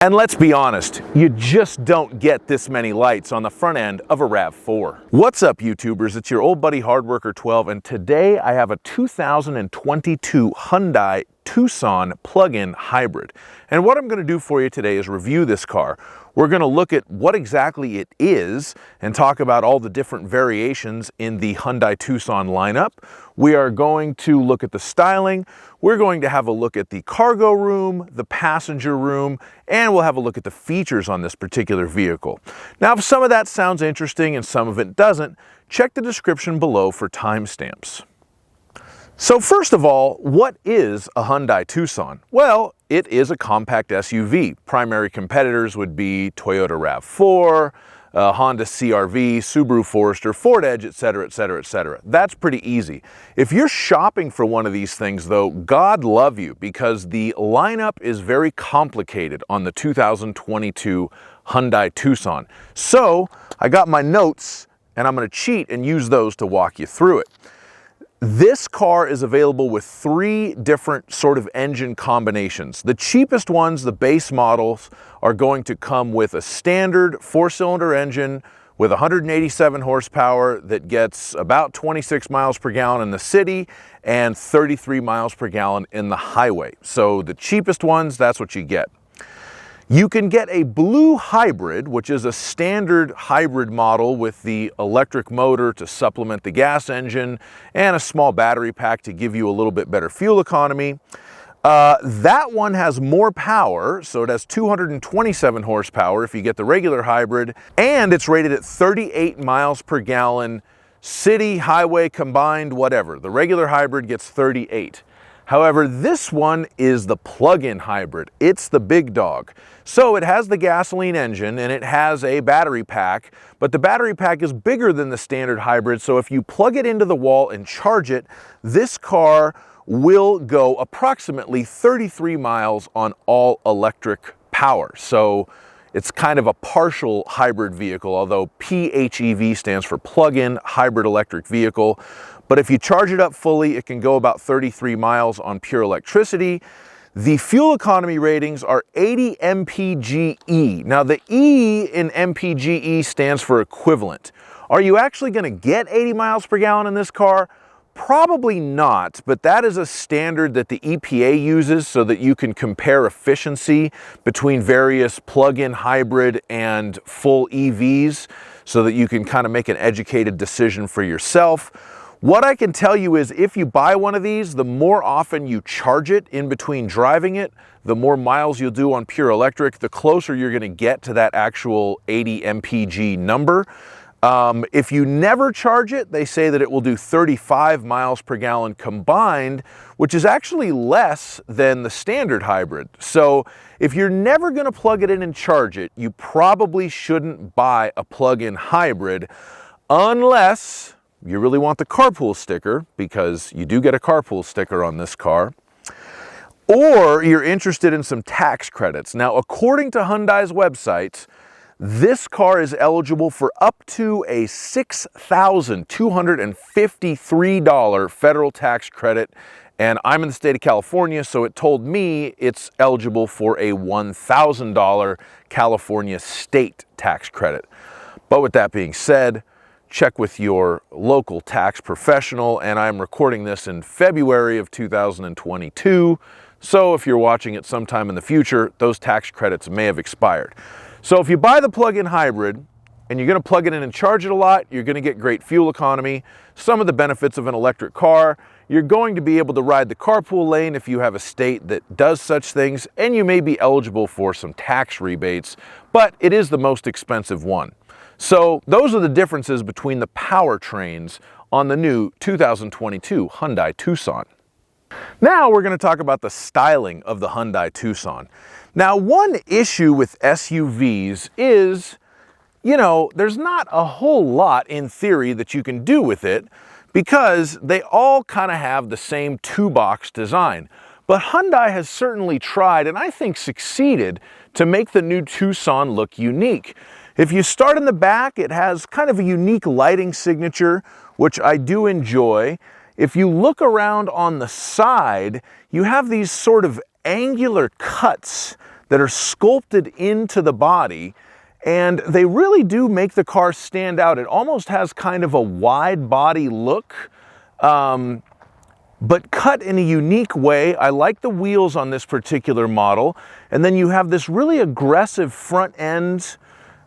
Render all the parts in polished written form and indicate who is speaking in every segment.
Speaker 1: And let's be honest, you just don't get this many lights on the front end of a RAV4. What's up, YouTubers? It's your old buddy Hardworker 12, and today I have a 2022 Hyundai Tucson plug-in hybrid. And what I'm going to do for you today is review this car. We're going to look at what exactly it is and talk about all the different variations in the Hyundai Tucson lineup. We are going to look at the styling. We're going to have a look at the cargo room, the passenger room, and we'll have a look at the features on this particular vehicle. Now, if some of that sounds interesting and some of it doesn't, check the description below for timestamps. So first of all, what is a Hyundai Tucson? Well, it is a compact SUV. Primary competitors would be Toyota RAV4, Honda CR-V, Subaru Forester, Ford Edge, etc., etc., etc. That's pretty easy. If you're shopping for one of these things, though, God love you, because the lineup is very complicated on the 2022 Hyundai Tucson. So I got my notes, and I'm going to cheat and use those to walk you through it. This car is available with 3 different sort of engine combinations. The cheapest ones, the base models, are going to come with a standard 4-cylinder engine with 187 horsepower that gets about 26 miles per gallon in the city and 33 miles per gallon in the highway. So the cheapest ones, that's what you get. You can get a blue hybrid, which is a standard hybrid model with the electric motor to supplement the gas engine and a small battery pack to give you a little bit better fuel economy. That one has more power, so it has 227 horsepower if you get the regular hybrid, and it's rated at 38 miles per gallon, city, highway, combined, whatever. The regular hybrid gets 38. However, this one is the plug-in hybrid. It's the big dog. So it has the gasoline engine and it has a battery pack, but the battery pack is bigger than the standard hybrid. So if you plug it into the wall and charge it, this car will go approximately 33 miles on all electric power. So it's kind of a partial hybrid vehicle, although PHEV stands for plug-in hybrid electric vehicle. But if you charge it up fully, it can go about 33 miles on pure electricity. The fuel economy ratings are 80 mpge. Now, the E in mpge stands for equivalent. Are you actually going to get 80 miles per gallon in this car? Probably not, but that is a standard that the EPA uses so that you can compare efficiency between various plug-in hybrid and full EVs so that you can kind of make an educated decision for yourself. What I can tell you is if you buy one of these, the more often you charge it in between driving it, the more miles you'll do on pure electric, the closer you're going to get to that actual 80 mpg number. If you never charge it, they say that it will do 35 miles per gallon combined, which is actually less than the standard hybrid. So if you're never going to plug it in and charge it, you probably shouldn't buy a plug-in hybrid unless you really want the carpool sticker, because you do get a carpool sticker on this car, or you're interested in some tax credits. Now, according to Hyundai's website, this car is eligible for up to a $6,253 federal tax credit, and I'm in the state of California, so it told me it's eligible for a $1,000 California state tax credit. But with that being said, check with your local tax professional, and I'm recording this in February of 2022, so if you're watching it sometime in the future, those tax credits may have expired. So if you buy the plug-in hybrid and you're going to plug it in and charge it a lot, you're going to get great fuel economy, some of the benefits of an electric car. You're going to be able to ride the carpool lane if you have a state that does such things, and you may be eligible for some tax rebates, but it is the most expensive one. So those are the differences between the powertrains on the new 2022 Hyundai Tucson. Now we're going to talk about the styling of the Hyundai Tucson. Now, one issue with SUVs is, there's not a whole lot in theory that you can do with it because they all kind of have the same two-box design. But Hyundai has certainly tried, and I think succeeded, to make the new Tucson look unique. If you start in the back, it has kind of a unique lighting signature, which I do enjoy. If you look around on the side, you have these sort of angular cuts that are sculpted into the body, and they really do make the car stand out. It almost has kind of a wide body look, but cut in a unique way. I like the wheels on this particular model. And then you have this really aggressive front end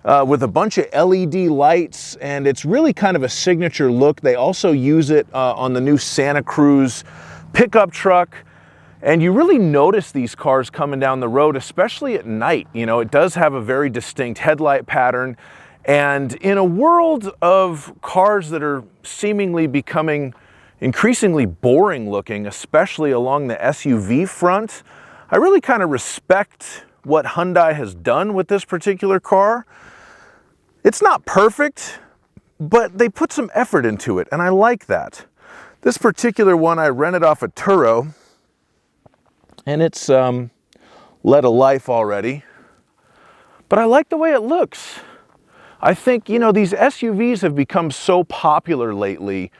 Speaker 1: with a bunch of LED lights, and it's really kind of a signature look. They also use it on the new Santa Cruz pickup truck. And you really notice these cars coming down the road, especially at night. You know, it does have a very distinct headlight pattern. And in a world of cars that are seemingly becoming increasingly boring looking, especially along the SUV front, I really kind of respect what Hyundai has done with this particular car. It's not perfect, but they put some effort into it, and I like that. This particular one I rented off a Turo, and it's led a life already, but I like the way it looks. I think, you know, these SUVs have become so popular lately.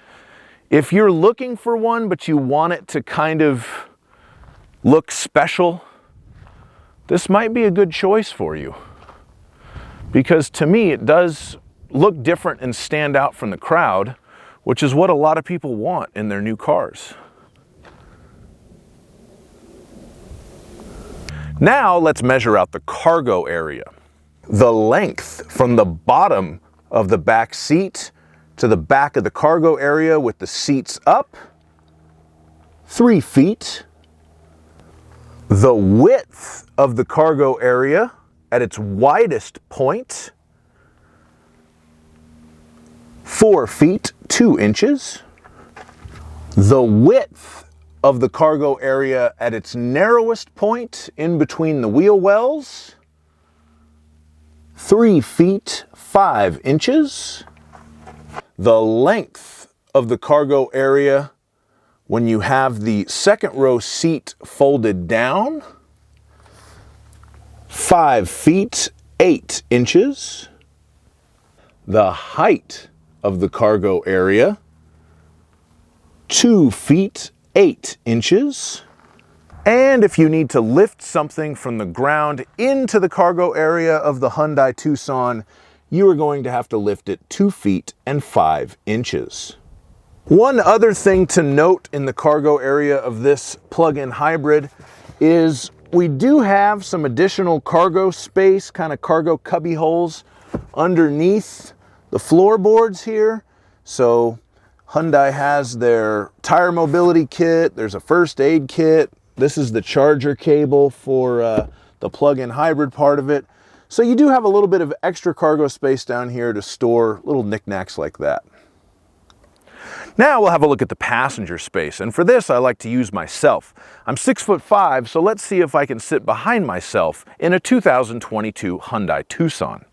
Speaker 1: If you're looking for one, but you want it to kind of look special, this might be a good choice for you. Because to me, it does look different and stand out from the crowd, which is what a lot of people want in their new cars. Now let's measure out the cargo area. The length from the bottom of the back seat to the back of the cargo area with the seats up, 3 feet. The width of the cargo area at its widest point, 4 feet 2 inches. The width of the cargo area at its narrowest point in between the wheel wells, 3 feet 5 inches. The length of the cargo area when you have the second row seat folded down, 5 feet 8 inches. The height of the cargo area, 2 feet 8 inches. And if you need to lift something from the ground into the cargo area of the Hyundai Tucson, you are going to have to lift it 2 feet and 5 inches. One other thing to note in the cargo area of this plug-in hybrid is we do have some additional cargo space, kind of cargo cubby holes underneath the floorboards here. So Hyundai has their tire mobility kit, there's a first aid kit, this is the charger cable for the plug-in hybrid part of it. So you do have a little bit of extra cargo space down here to store little knickknacks like that. Now we'll have a look at the passenger space, and for this I like to use myself. I'm 6'5", so let's see if I can sit behind myself in a 2022 Hyundai Tucson.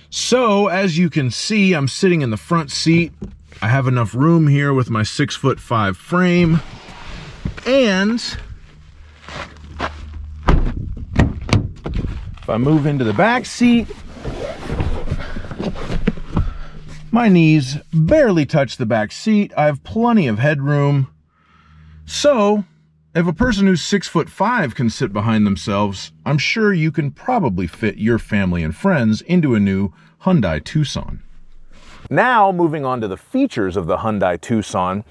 Speaker 1: So as you can see, I'm sitting in the front seat. I have enough room here with my 6'5" frame, and if I move into the back seat, my knees barely touch the back seat. I have plenty of headroom. So if a person who's 6'5" can sit behind themselves, I'm sure you can probably fit your family and friends into a new Hyundai Tucson. Now moving on to the features of the Hyundai Tucson,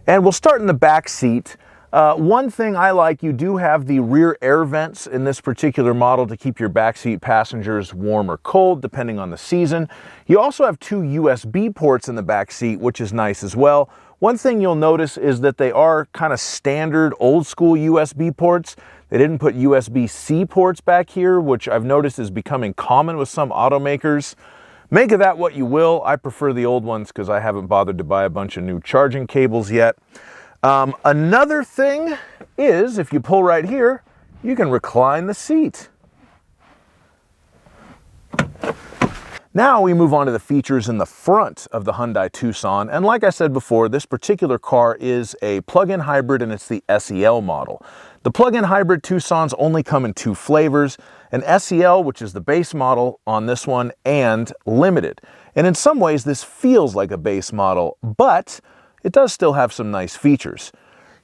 Speaker 1: and we'll start in the back seat. One thing I like, you do have the rear air vents in this particular model to keep your backseat passengers warm or cold, depending on the season. You also have 2 USB ports in the back seat, which is nice as well. One thing you'll notice is that they are kind of standard old school USB ports. They didn't put USB-C ports back here, which I've noticed is becoming common with some automakers. Make of that what you will. I prefer the old ones because I haven't bothered to buy a bunch of new charging cables yet. Another thing is, if you pull right here, you can recline the seat. Now we move on to the features in the front of the Hyundai Tucson, and like I said before, this particular car is a plug-in hybrid and it's the SEL model. The plug-in hybrid Tucsons only come in 2 flavors, an SEL, which is the base model on this one, and Limited. And in some ways, this feels like a base model, but it does still have some nice features.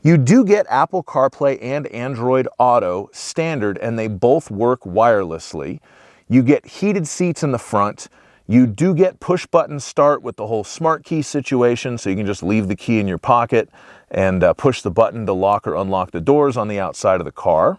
Speaker 1: You do get Apple CarPlay and Android Auto standard, and they both work wirelessly. You get heated seats in the front. You do get push-button start with the whole smart key situation, so you can just leave the key in your pocket and push the button to lock or unlock the doors on the outside of the car.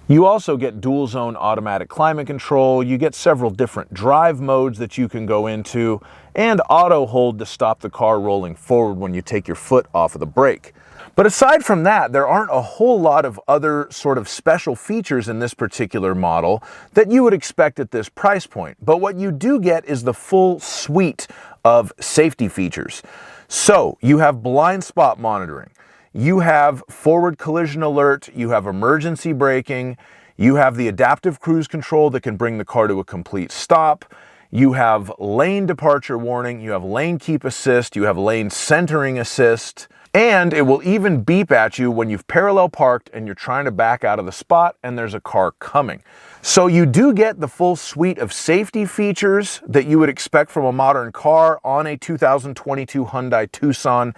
Speaker 1: You also get dual-zone automatic climate control. You get several different drive modes that you can go into, and auto hold to stop the car rolling forward when you take your foot off of the brake. But aside from that, there aren't a whole lot of other sort of special features in this particular model that you would expect at this price point. But what you do get is the full suite of safety features. So you have blind spot monitoring, you have forward collision alert, you have emergency braking, you have the adaptive cruise control that can bring the car to a complete stop, you have lane departure warning, you have lane keep assist, you have lane centering assist, and it will even beep at you when you've parallel parked and you're trying to back out of the spot and there's a car coming. So you do get the full suite of safety features that you would expect from a modern car on a 2022 Hyundai Tucson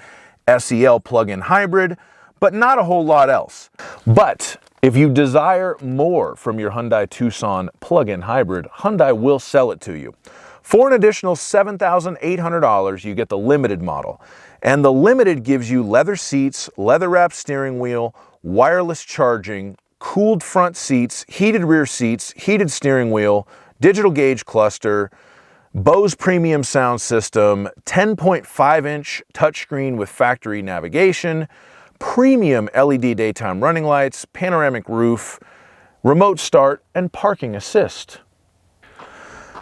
Speaker 1: SEL plug-in hybrid, but not a whole lot else. But if you desire more from your Hyundai Tucson plug-in hybrid, Hyundai will sell it to you. For an additional $7,800, you get the Limited model. And the Limited gives you leather seats, leather-wrapped steering wheel, wireless charging, cooled front seats, heated rear seats, heated steering wheel, digital gauge cluster, Bose premium sound system, 10.5-inch touchscreen with factory navigation, premium LED daytime running lights, panoramic roof, remote start, and parking assist.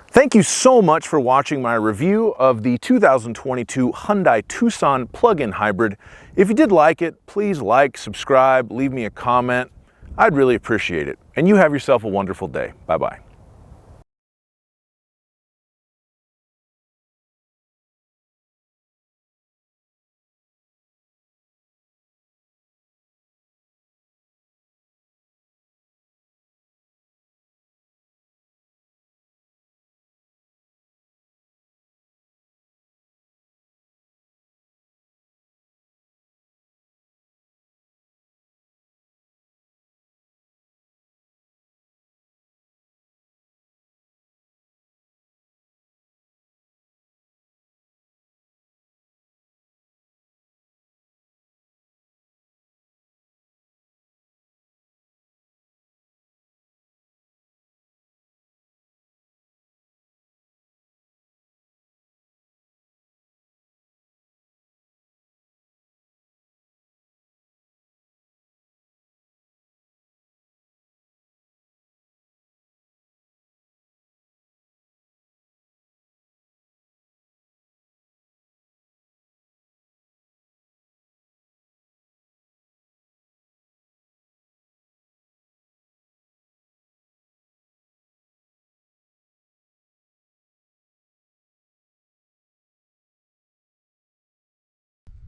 Speaker 1: Thank you so much for watching my review of the 2022 Hyundai Tucson plug-in hybrid. If you did like it, please like, subscribe, leave me a comment. I'd really appreciate it. And you have yourself a wonderful day. Bye-bye.